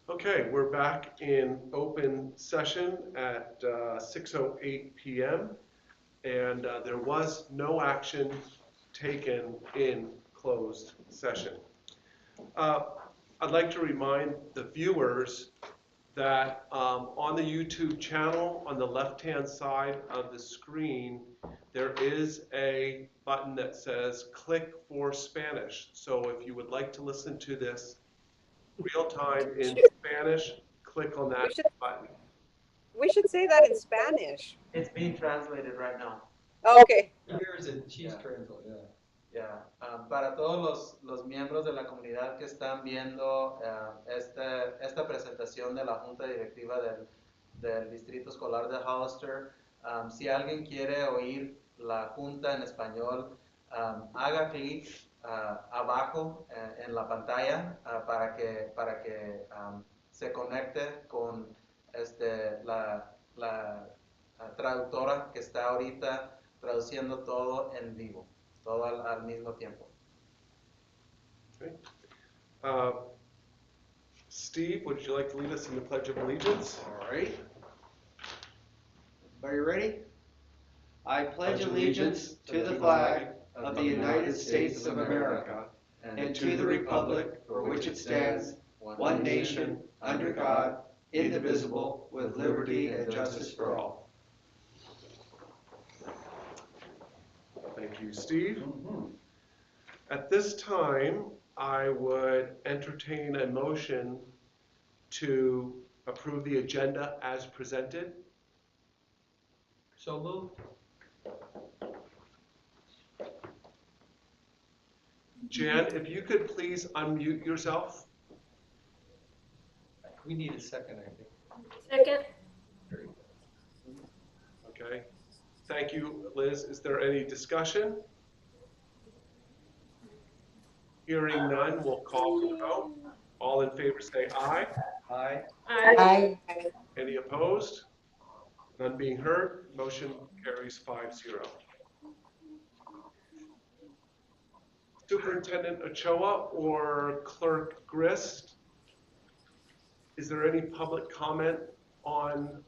Okay, we're back in open session at 6:08 p.m. and there was no action taken in closed session. Uh, I'd like to remind the viewers that on the YouTube channel, on the left-hand side of the screen, there is a button that says click for Spanish. So if you would like to listen to this real time in Spanish, click on We that should button. we should say that in Spanish. It's being translated right now. Okay. Here is it, she's translated, yeah. Yeah. Para todos los miembros de la comunidad que están viendo esta presentación de la Junta Directiva del Distrito Escolar de Hollister, si alguien quiere oír la Junta en español, haga clic abajo en la pantalla para que se conecte con la traductora que está ahorita traduciendo todo en vivo, todo al mismo tiempo. Okay. Steve, would you like to lead us in the Pledge of Allegiance? All right. Are you ready? I pledge allegiance to the flag of the United States of America and to the republic for which it stands, one nation, under God, indivisible, with liberty and justice for all. Thank you, Steve. At this time, I would entertain a motion to approve the agenda as presented. So moved. Jan, if you could please unmute yourself. We need a second, I think. Second. Okay. Thank you, Liz. Is there any discussion? Hearing none, we'll call for the vote. All in favor say aye. Aye. Aye. Any opposed? None being heard, motion carries 5-0. Superintendent Ochoa or Clerk Grist, is there any public comment on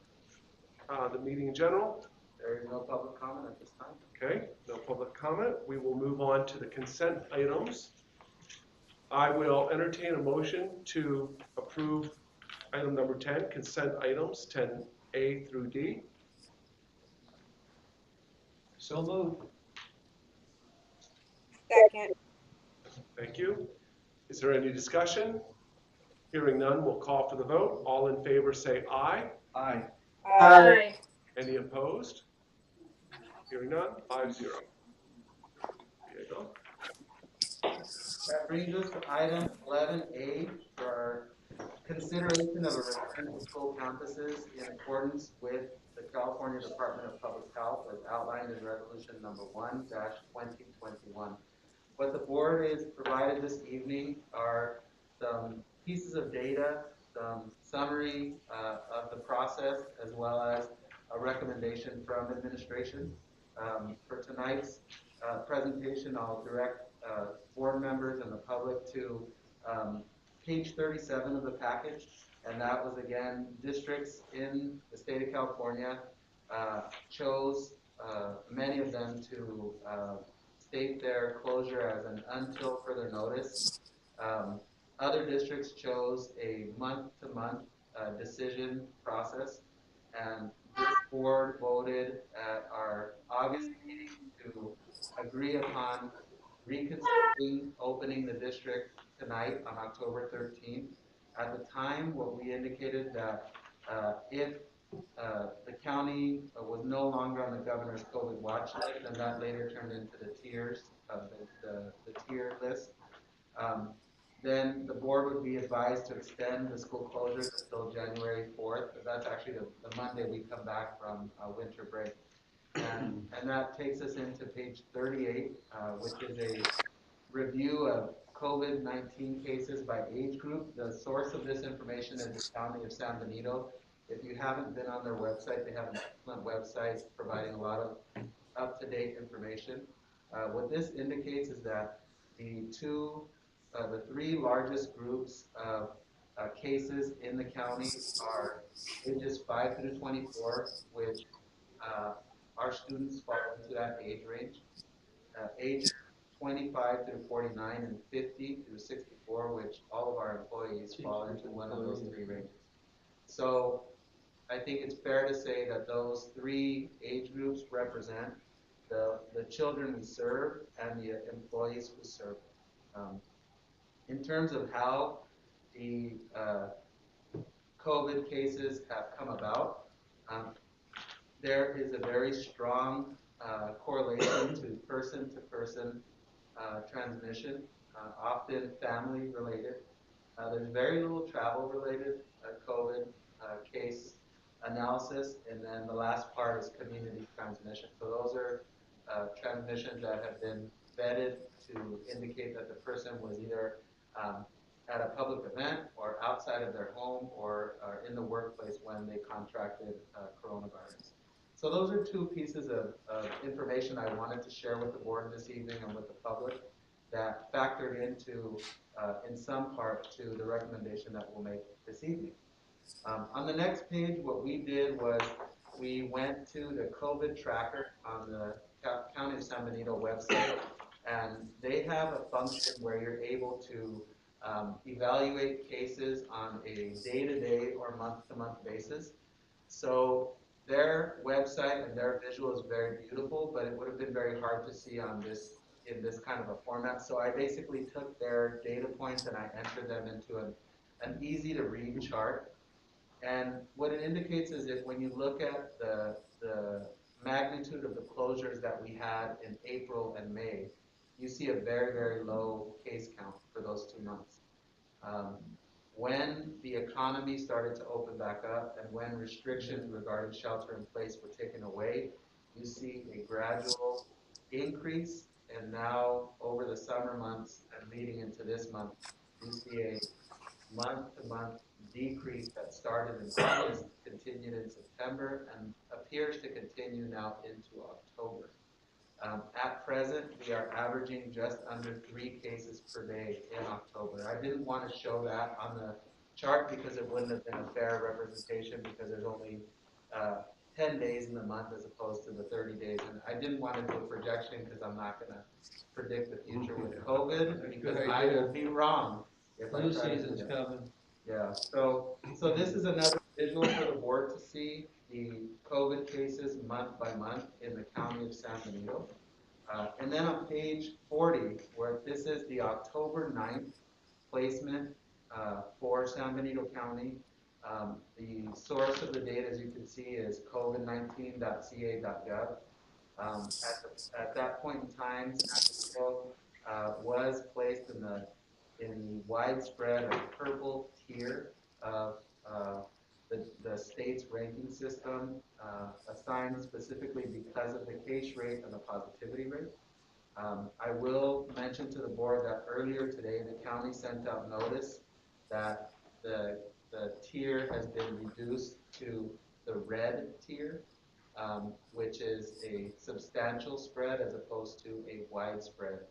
the meeting in general? There is no public comment at this time. Okay, no public comment. We will move on to the consent items. I will entertain a motion to approve item number 10, consent items 10A through D. So moved. Second. Thank you. Is there any discussion? Hearing none, we'll call for the vote. All in favor say aye. Aye. Aye. Any opposed? Hearing none, 5-0. There you go. That brings us to item 11A for consideration of a return to school campuses in accordance with the California Department of Public Health as outlined in resolution number 1-2021. What the board is provided this evening are some pieces of data, some summary of the process, as well as a recommendation from administration. For tonight's presentation, I'll direct board members and the public to page 37 of the package, and that was again districts in the state of California chose many of them to state their closure as an until further notice. Other districts chose a month-to-month decision process, and this board voted at our August meeting to agree upon reconsidering opening the district tonight on October 13th. At the time, what we indicated that if the county was no longer on the governor's COVID watch list, and that later turned into the tiers of the tier list, then the board would be advised to extend the school closures until January 4th. That's actually the Monday we come back from winter break. And that takes us into page 38, which is a review of COVID-19 cases by age group. The source of this information is the County of San Benito. If you haven't been on their website, they have an excellent website providing a lot of up-to-date information. What this indicates is that the three largest groups of cases in the county are ages 5 through 24, which our students fall into that age range. Ages 25 through 49 and 50 through 64, which all of our employees fall into one of those three ranges. So I think it's fair to say that those three age groups represent the children we serve and the employees who serve them. In terms of how the COVID cases have come about, there is a very strong correlation to person-to-person transmission, often family-related. There's very little travel-related COVID case analysis, and then the last part is community transmission. So those are transmissions that have been vetted to indicate that the person was either at a public event or outside of their home or in the workplace when they contracted coronavirus. So those are two pieces of information I wanted to share with the board this evening and with the public that factored into, in some part, to the recommendation that we'll make this evening. On the next page, what we did was we went to the COVID tracker on the County of San Benito website, and they have a function where you're able to evaluate cases on a day-to-day or month-to-month basis. So their website and their visual is very beautiful, but it would have been very hard to see on this in this kind of a format. So I basically took their data points and I entered them into an easy to read chart. And what it indicates is that when you look at the magnitude of the closures that we had in April and May, you see a very, very low case count for those 2 months. When the economy started to open back up and when restrictions regarding shelter in place were taken away, you see a gradual increase, and now over the summer months and leading into this month, you see a month-to-month decrease that started in August, continued in September, and appears to continue now into October. At present, we are averaging just under 3 cases per day in October. I didn't want to show that on the chart because it wouldn't have been a fair representation because there's only 10 days in the month as opposed to the 30 days. And I didn't want to do a projection because I'm not going to predict the future with COVID because I will be wrong if I Flu try to do season's that. coming. Yeah, so this is another visual for the board to see the COVID cases month by month in the county of San Benito. And then on page 40, where this is the October 9th placement for San Benito County, the source of the data, as you can see, is covid19.ca.gov. At that point in time, San Benito was placed in the widespread or purple tier of the state's ranking system, assigned specifically because of the case rate and the positivity rate. I will mention to the board that earlier today the county sent out notice that the tier has been reduced to the red tier, which is a substantial spread as opposed to a widespread.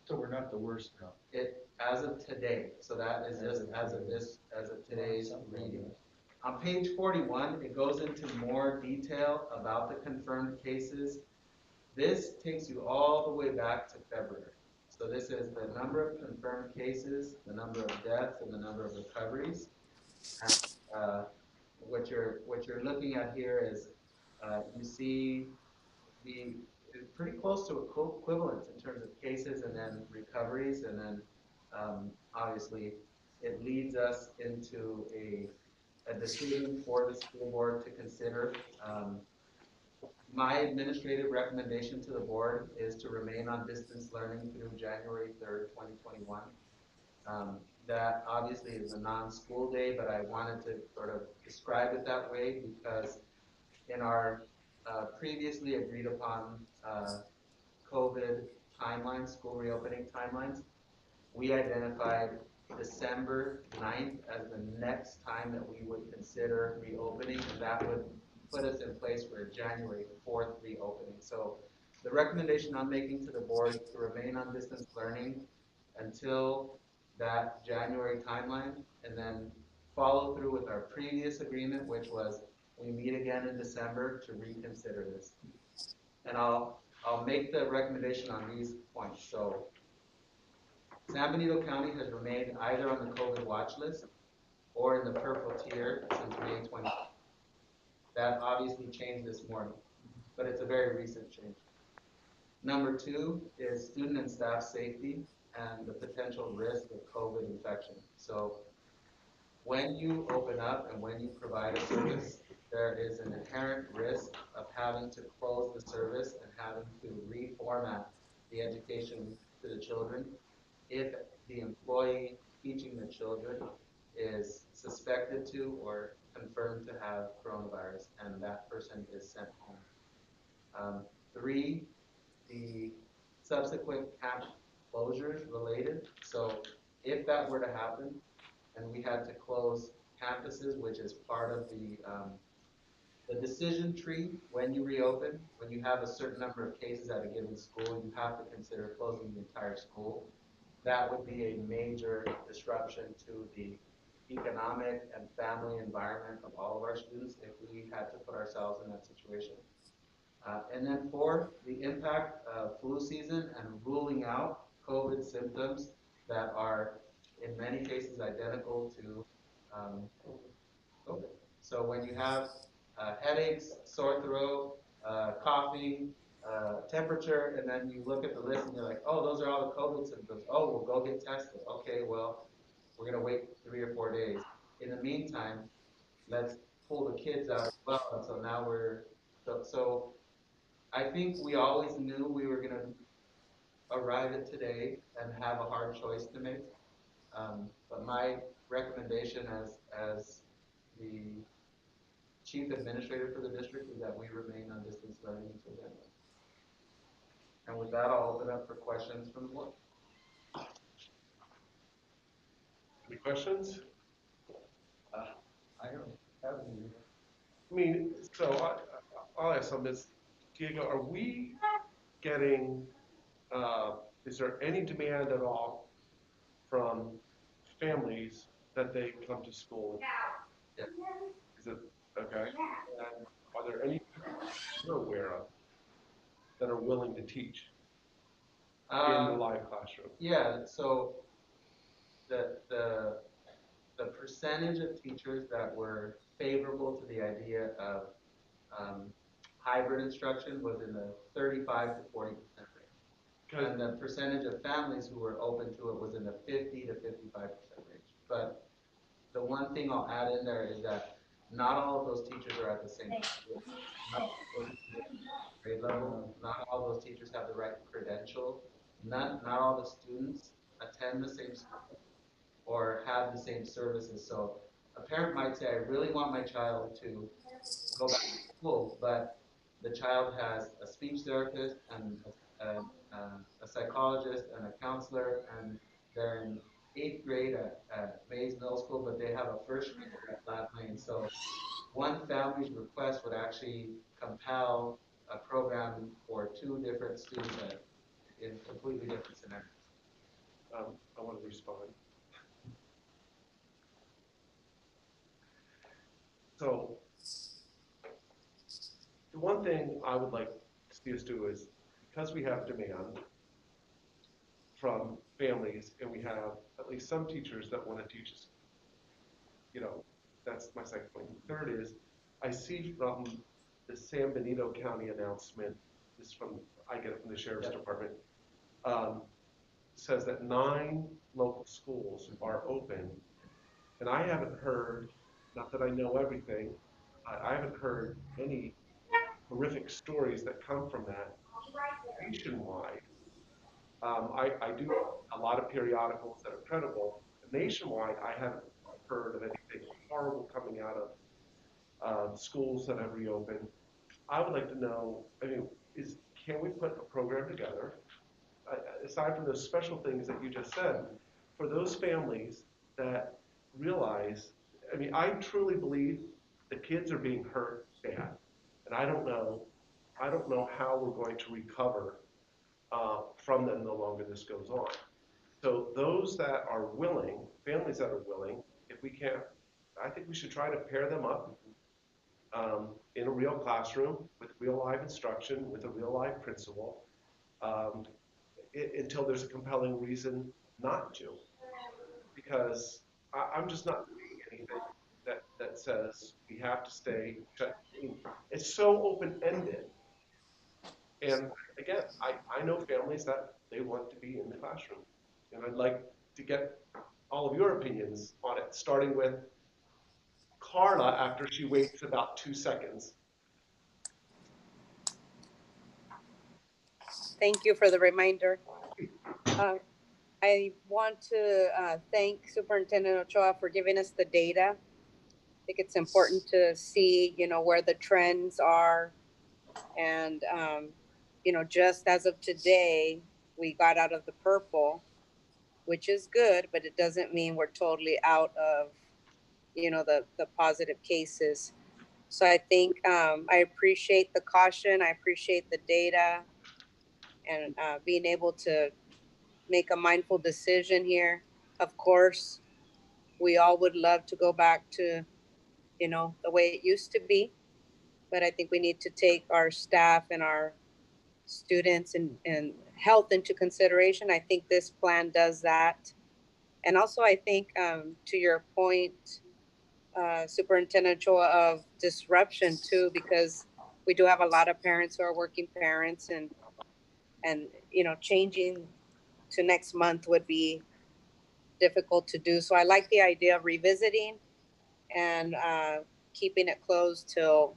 So we're not the worst now. It as of today, so that is just as of today's reading. On page 41, it goes into more detail about the confirmed cases. This takes you all the way back to February. So this is the number of confirmed cases, the number of deaths, and the number of recoveries. And, what you're looking at here is you see pretty close to equivalence in terms of cases and then recoveries, and then obviously it leads us into a decision for the school board to consider. My administrative recommendation to the board is to remain on distance learning through January 3rd, 2021. That obviously is a non-school day, but I wanted to sort of describe it that way because in our previously agreed upon COVID timelines, school reopening timelines, we identified December 9th as the next time that we would consider reopening, and that would put us in place for a January 4th reopening. So the recommendation I'm making to the board is to remain on distance learning until that January timeline and then follow through with our previous agreement, which was we meet again in December to reconsider this. And I'll make the recommendation on these points. So San Benito County has remained either on the COVID watch list or in the purple tier since May 20. That obviously changed this morning, but it's a very recent change. Number 2 is student and staff safety and the potential risk of COVID infection. So when you open up and when you provide a service, there is an inherent risk of having to close the service and having to reformat the education to the children if the employee teaching the children is suspected to or confirmed to have coronavirus and that person is sent home. 3, the subsequent camp closures related. So if that were to happen and we had to close campuses, which is part of the decision tree when you reopen, when you have a certain number of cases at a given school, you have to consider closing the entire school. That would be a major disruption to the economic and family environment of all of our students if we had to put ourselves in that situation. And then 4, the impact of flu season and ruling out COVID symptoms that are in many cases identical to COVID. So when you have headaches, sore throat, coughing, temperature, and then you look at the list and you're like, oh, those are all the COVID symptoms. Oh, well, go get tested. Okay, well, we're going to wait 3 or 4 days. In the meantime, let's pull the kids out as well. And so now so I think we always knew we were going to arrive at today and have a hard choice to make. But my recommendation as the chief administrator for the district is that we remain on distance learning until then. And with that, I'll open up for questions from the board. Any questions? I don't have any. I mean, so I'll ask some, Diego, are we getting, is there any demand at all from families that they come to school? Yeah. Is it, okay? And are there any you're aware of that are willing to teach in the live classroom? Yeah, so the percentage of teachers that were favorable to the idea of hybrid instruction was in the 35 to 40% range. And the percentage of families who were open to it was in the 50 to 55% range. But the one thing I'll add in there is that not all of those teachers are at the same grade level. Not all of those teachers have the right credential. Not all the students attend the same school or have the same services. So a parent might say, I really want my child to go back to school, but the child has a speech therapist and a psychologist and a counselor, and they're in 8th grade at Mays Middle School, but they have a first grader at Flat Lane. So one family's request would actually compel a program for 2 different students in completely different scenarios. I want to respond. So the one thing I would like to see us do is, because we have demand from families and we have at least some teachers that want to teach us, that's my second point. Third is, I see from the San Benito County announcement, I get it from the Sheriff's Department, says that 9 local schools are open, and I haven't heard, not that I know everything, I haven't heard any horrific stories that come from that nationwide. I do a lot of periodicals that are credible. Nationwide, I haven't heard of anything horrible coming out of schools that have reopened. I would like to know, can we put a program together, aside from those special things that you just said, for those families that realize, I truly believe the kids are being hurt bad, and I don't know how we're going to recover from them the longer this goes on. So those that are willing, families that are willing, if we can't, I think we should try to pair them up in a real classroom with real live instruction, with a real live principal, um, until there's a compelling reason not to. Because I'm just not seeing anything that says we have to stay shut. I mean, it's so open-ended. And again, I know families that they want to be in the classroom. And I'd like to get all of your opinions on it, starting with Carla after she waits about 2 seconds. Thank you for the reminder. I want to thank Superintendent Ochoa for giving us the data. I think it's important to see, where the trends are. And, just as of today, we got out of the purple, which is good, but it doesn't mean we're totally out of, the positive cases. So I think I appreciate the caution. I appreciate the data and being able to make a mindful decision here. Of course, we all would love to go back to, the way it used to be. But I think we need to take our staff and our students and health into consideration. I think this plan does that. And also, I think to your point, Superintendent Choa, of disruption too, because we do have a lot of parents who are working parents, and changing to next month would be difficult to do. So I like the idea of revisiting and keeping it closed till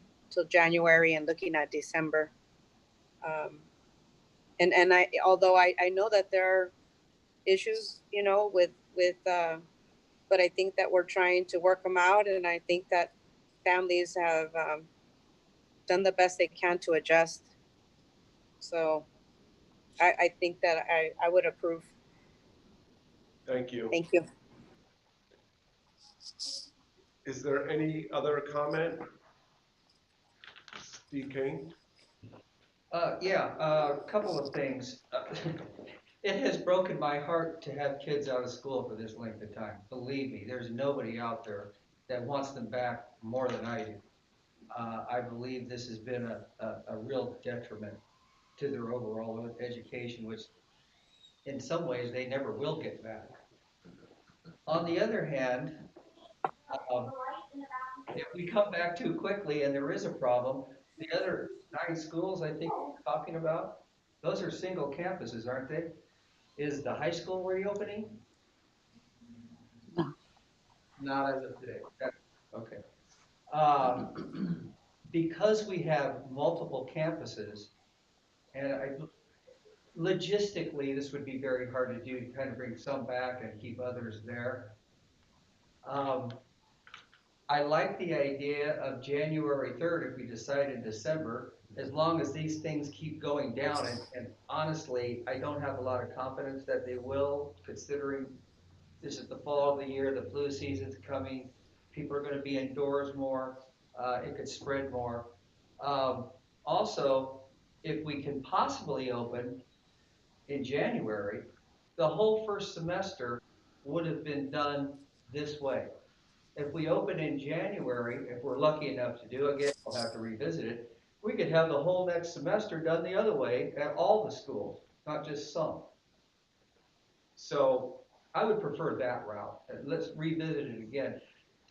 January and looking at December. And I, although I know that there are issues, with but I think that we're trying to work them out, and I think that families have done the best they can to adjust. So I think that I would approve. Thank you. Thank you. Is there any other comment? Steve King? A couple of things. It has broken my heart to have kids out of school for this length of time. Believe me, there's nobody out there that wants them back more than I do. I believe this has been a real detriment to their overall education, which in some ways they never will get back. On the other hand, um, if we come back too quickly and there is a problem, the other 9 schools I think we're talking about, those are single campuses, aren't they? Is the high school reopening? Not as of today. Okay. Because we have multiple campuses, and logistically, this would be very hard to do, to kind of bring some back and keep others there. I like the idea of January 3rd if we decide in December, as long as these things keep going down. And honestly, I don't have a lot of confidence that they will, considering this is the fall of the year, the flu season's coming, people are going to be indoors more, it could spread more. Also, if we can possibly open in January, the whole first semester would have been done this way. If we open in January, if we're lucky enough to do it, again, we'll have to revisit it, we could have the whole next semester done the other way at all the schools, not just some. So I would prefer that route. And let's revisit it again.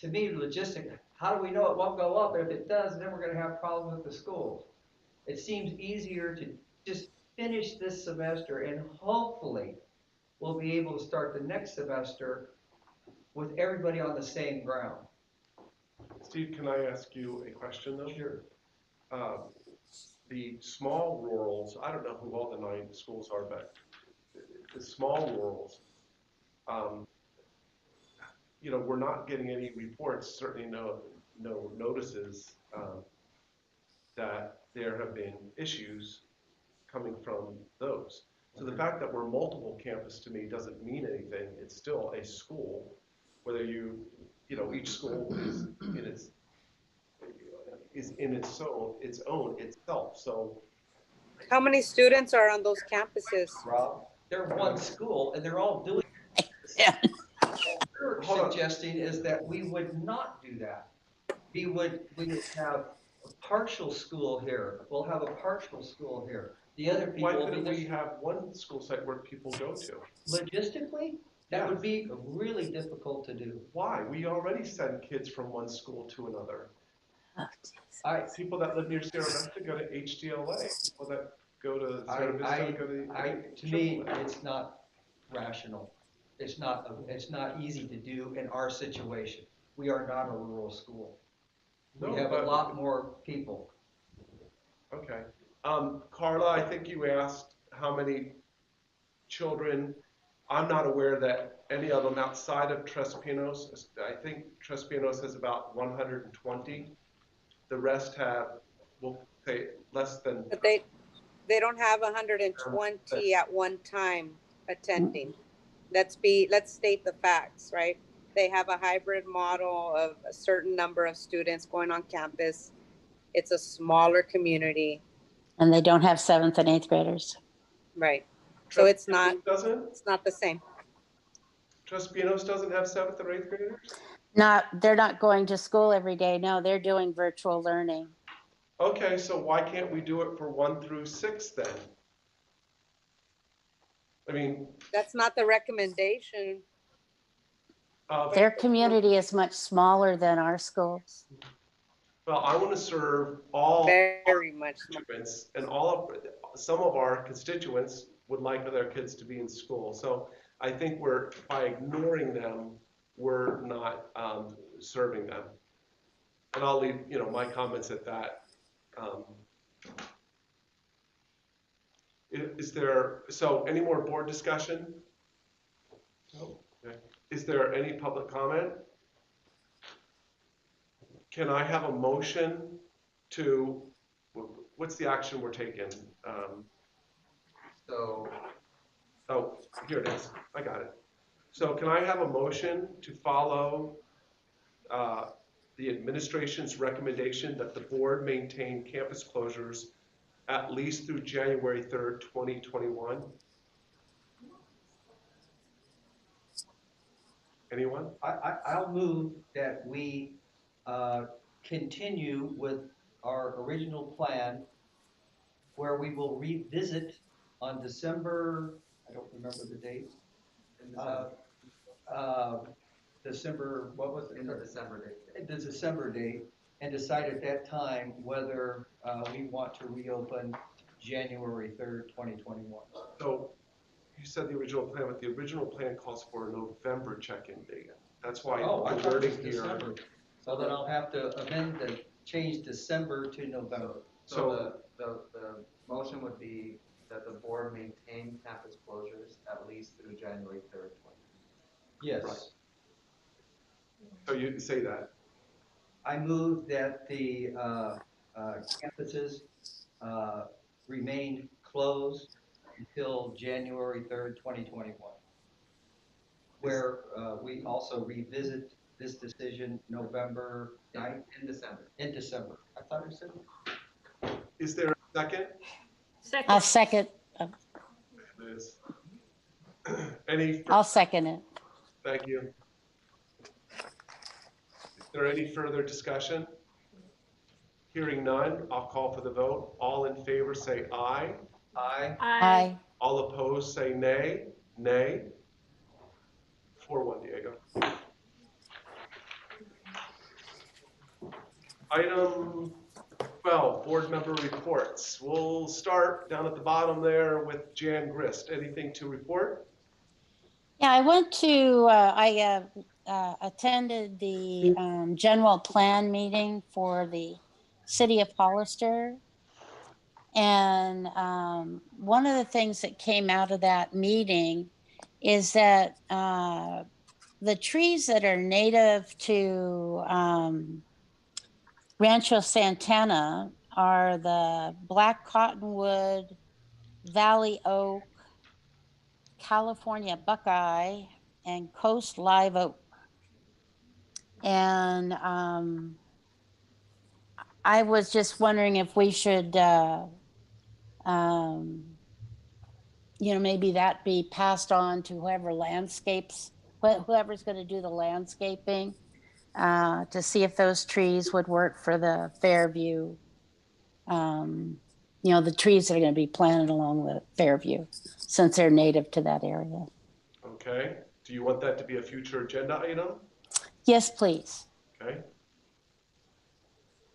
To me, logistic, how do we know it won't go up? And if it does, then we're going to have problems with the schools. It seems easier to just finish this semester, and hopefully we'll be able to start the next semester with everybody on the same ground. Steve, can I ask you a question though? Sure. The small rurals, I don't know who all the 9 schools are, but the small rurals, we're not getting any reports, certainly no notices that there have been issues coming from those. So the fact that we're multiple campus to me doesn't mean anything. It's still a school, whether each school is in its own itself. So How many students are on those campuses? Rob, they're one school and they're all doing We're Hold on. suggesting is that we would not do that. We would have a partial school here. We'll have a partial school here. The other people Why will be couldn't we just have one school site where people go to? logistically, that would be really difficult to do. Why? We already send kids from one school to another. I, People that live near Sierra Vista go to HDLA. People that go to Sierra Vista go to to me, AAA. it's not rational. It's not easy to do in our situation. We are not a rural school. We No, have a but- lot more people. Okay. Carla, I think you asked how many children. I'm not aware that any of them outside of Tres Pinos. I think Tres Pinos has about 120. The rest have, we'll say, less than. But they don't have 120 at one time attending. Let's state the facts, right? They have a hybrid model of a certain number of students going on campus. It's a smaller community, And they don't have 7th and 8th graders. right? So it's not Doesn't? the same. Tres Pinos doesn't have 7th or 8th graders? They're not going to school every day. No, they're doing virtual learning. Okay, so why can't we do it for 1 through 6 then? I mean, That's not the recommendation. Their community is much smaller than our schools. well, I want to serve all Very much. constituents, and some of our constituents would like their kids to be in school. So I think by ignoring them, we're not serving them. And I'll leave, my comments at that. So any more board discussion? No. Okay. Is there any public comment? Can I have a motion what's the action we're taking? Oh, here it is. I got it. So can I have a motion to follow the administration's recommendation that the board maintain campus closures at least through January 3rd, 2021? Anyone? I'll move that we continue with our original plan where we will revisit on December, I don't remember the date. December, what was it? In the December date. The December date, and decide at that time whether we want to reopen January 3rd, 2021. So you said the original plan, but the original plan calls for a November check-in date. That's why Oh, I the thought it was wording here. December. So then I'll have to change December to November. So the motion would be that the board maintain campus closures at least through January 3rd, 2020. Yes. Right. So you say that. I move that the campuses remain closed until January 3rd, 2021, where we also revisit this decision November 9th. In December. I thought I said. Is there a second? I'll second. Liz. Any? I'll second it. Thank you. Is there any further discussion? Hearing none, I'll call for the vote. All in favor say aye. Aye. Aye. All opposed say nay. Nay. 4-1, Diego. Item 12, board member reports. We'll start down at the bottom there with Jan Grist. Anything to report? Yeah, I attended the general plan meeting for the city of Hollister. And one of the things that came out of that meeting is that the trees that are native to Rancho Santana are the black cottonwood, valley oak, California buckeye, and coast live oak. And I was just wondering if we should, maybe that be passed on to whoever landscapes whoever's going to do the landscaping, to see if those trees would work for the Fairview. The trees that are going to be planted along the Fairview, since they're native to that area. Okay, do you want that to be a future agenda item? Yes, please. Okay.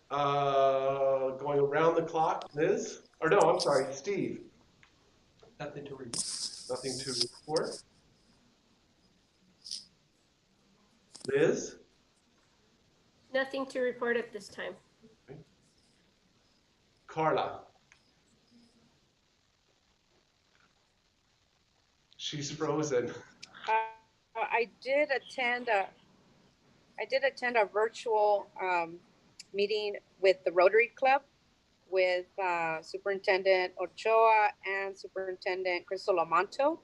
Going around the clock, Liz? Or no, I'm sorry, Steve. Nothing to read. Nothing to report. Liz? Nothing to report at this time. Carla? She's frozen. I did attend a virtual meeting with the Rotary Club with Superintendent Ochoa and Superintendent Crystal Lamonto.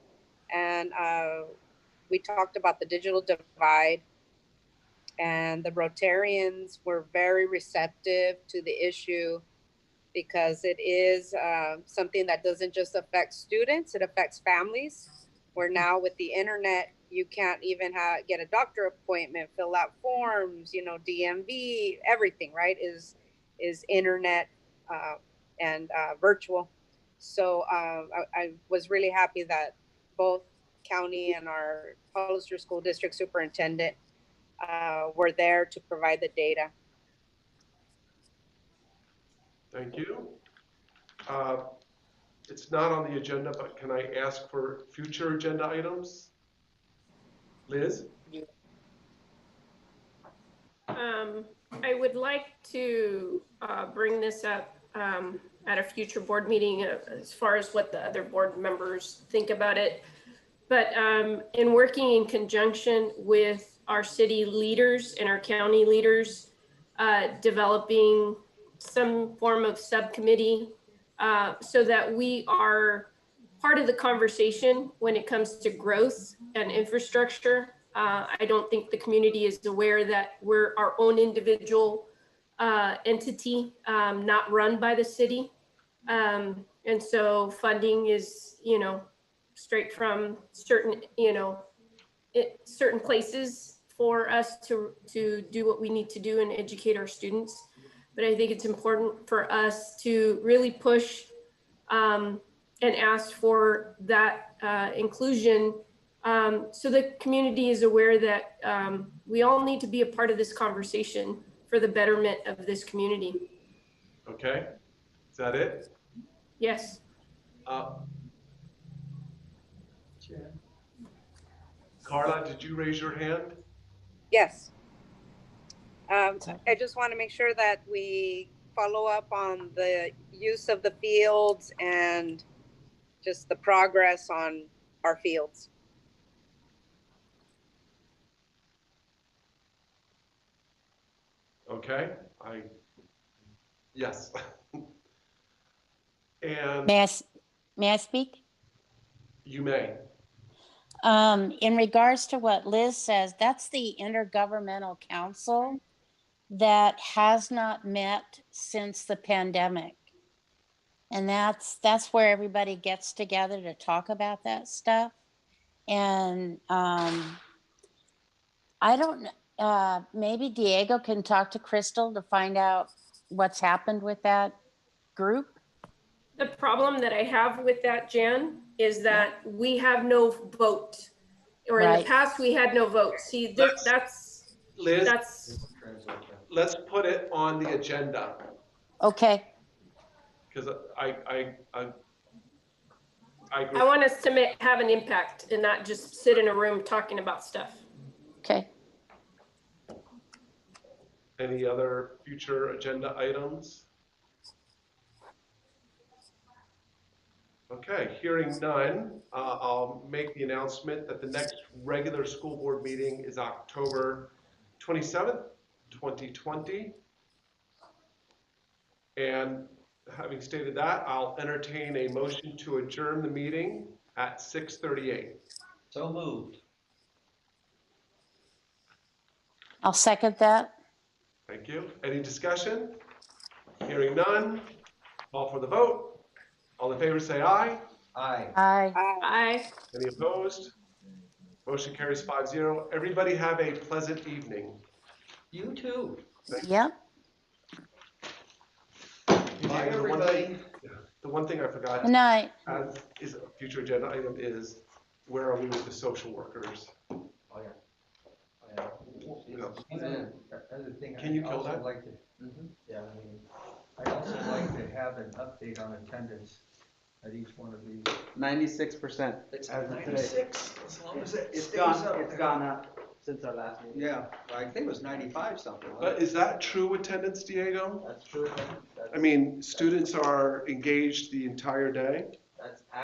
And we talked about the digital divide, and the Rotarians were very receptive to the issue because it is something that doesn't just affect students, it affects families. Where now with the internet, you can't even get a doctor appointment, fill out forms, DMV, everything, right, is internet and virtual. So I was really happy that both county and our Hollister School District Superintendent were there to provide the data. Thank you. It's not on the agenda, but can I ask for future agenda items? Liz? I would like to bring this up at a future board meeting as far as what the other board members think about it. But in working in conjunction with our city leaders and our county leaders, developing some form of subcommittee so that we are part of the conversation when it comes to growth and infrastructure. I don't think the community is aware that we're our own individual entity, not run by the city. And so funding is, straight from certain, certain places for us to do what we need to do and educate our students. But I think it's important for us to really push and ask for that inclusion, so the community is aware that we all need to be a part of this conversation for the betterment of this community. Okay, is that it? Yes. Carla, did you raise your hand? Yes. I just want to make sure that we follow up on the use of the fields and just the progress on our fields. Okay, yes. And May I speak? you may. In regards to what Liz says, that's the Intergovernmental Council that has not met since the pandemic. And that's where everybody gets together to talk about that stuff. And I don't, maybe Diego can talk to Crystal to find out what's happened with that group. The problem that I have with that, Jan, is that we have no vote, or in the past we had no vote. See, that's Liz, let's put it on the agenda. Okay. Because I want us to have an impact and not just sit in a room talking about stuff. Okay. Any other future agenda items? Okay, hearing none, I'll make the announcement that the next regular school board meeting is October 27th, 2020. And having stated that, I'll entertain a motion to adjourn the meeting at 6:38. So moved. I'll second that. Thank you. Any discussion? Hearing none, call for the vote. All in favor say aye. Aye. Aye. Aye. Any opposed? Motion carries 5-0. Everybody have a pleasant evening. You too. Yep. Bye, The one everybody. thing- The one thing I forgot Good night. as is a future agenda item is where are we with the social workers? Oh, yeah. Other thing, Can you I'd kill also that? like to, yeah, I mean, I'd also like to have an update on attendance at each one of these. 96%. It's As of today. 96, as long as it It's stays gone, up it's there. gone up since our last meeting. Yeah, I think it was 95 something. wasn't But it? is that true attendance, Diego? That's true. I mean, students are engaged the entire day? That's